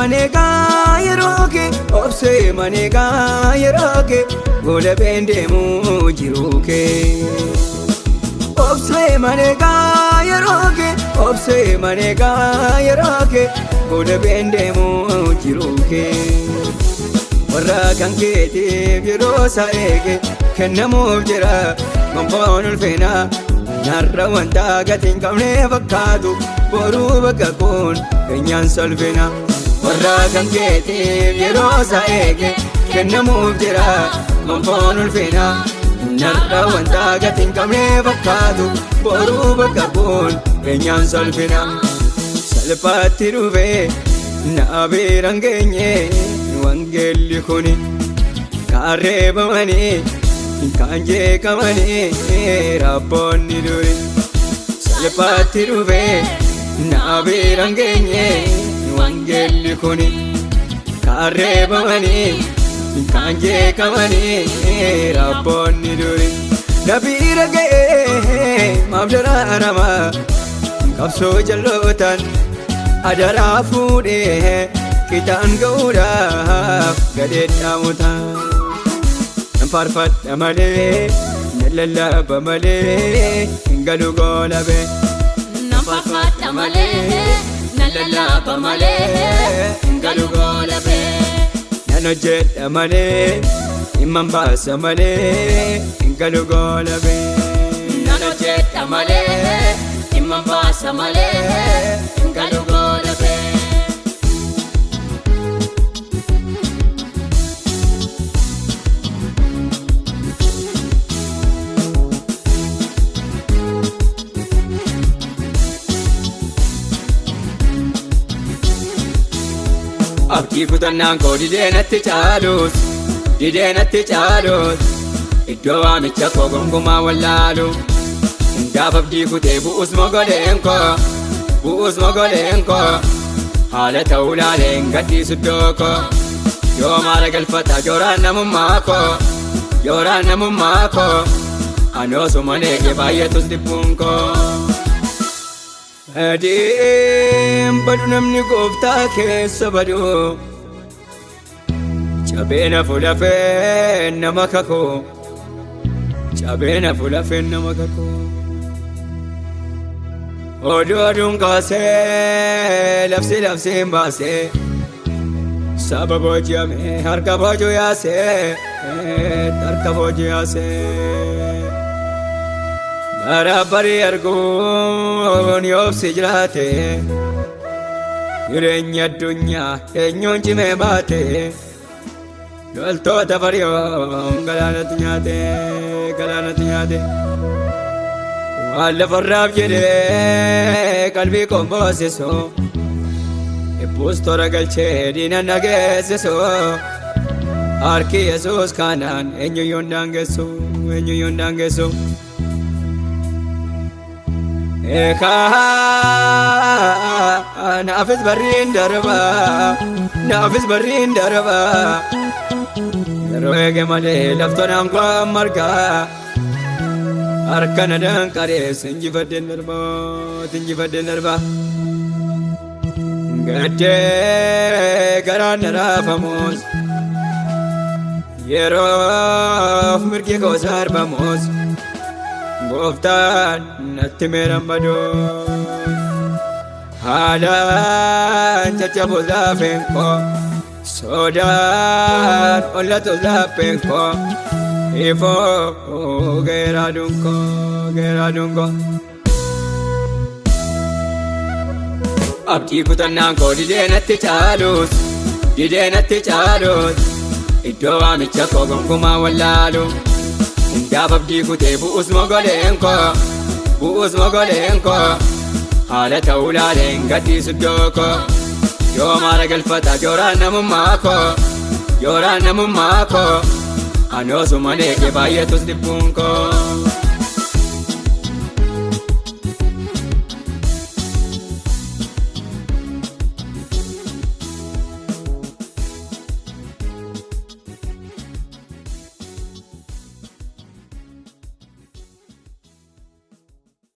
manega yeroke obse manega yeroke gole bendemu jiruke obse manega yeroke obse manega yeroke gole bendemu jiruke warra kanketi biro saege kennamu jira mamponul fena narra wanta gatin kamne bakadu boru bakakun kenyan solvena warra kanketi biro saege kennamu jira mamponul fena narra wanta gatin kamne bakadu boru bakakun kenyan solvena salpati ruve na berangenye wangeli khuni kareba mani kanje kamani raboni duri salpati ruve na berangenye wangeli khuni kareba mani kanje kamani raboni duri nabirage mabdara rama kapso jalotan adara fude kitaan gauda gadet amuta farfat amale nalala bamale galu golabe farfat amale nalala bamale galu golabe nanojet amale imam bas amale galu golabe nanojet amale imam bas amale galu golabe abdii kutannaan koo dideenatti caalus iddoo waamicha koo gonkumaa wallaalu hundaaf abdii kutee bu'us mogoleen koo haala ta'uu laaleen gadhiisu iddoo koo yoo maara galfata jooraan namummaa koo anoosuma neege baay'atus dhibbuun koo adeem badu namni gooftaa keessa badu cabeena fulafeen nama kakoo oduu aduun kaasee labsiin baasee saba booji'ame harka boojuu yaasee barabarii arguun yoobsi jiraate jireenya addunyaa eenyuun cimee baate loltoota bari'oon galaanatti nyaate waan lafarraaf jedhee qalbii qomboosisu ibbuus tora galchee diinan dhageessisu harki Yesuus kanaan eenyuyyuu hin daangessu naafis barriin darba yeroo eege malee laftonaan koo margaa harka na danqarees injifadheen darba gaddee garaan na raafamus yeroof mirgi koo sarbamus gooftaan natti meeran badoo haalaan caccabuus laafeen koo sodaan ollatu laapheen koo ifoo geeraaduun koo abdii kutannaan koo dideenatti caalus iddoo waamicha koo gonkumaa wallaalu hundaaf abdii kutee bu'us mogoleen koo haala ta'uu laaleen gadhiisu iddoo koo yoo maara galfata jooraan namummaa koo anoosuma neege baay'atus dhibbuun koo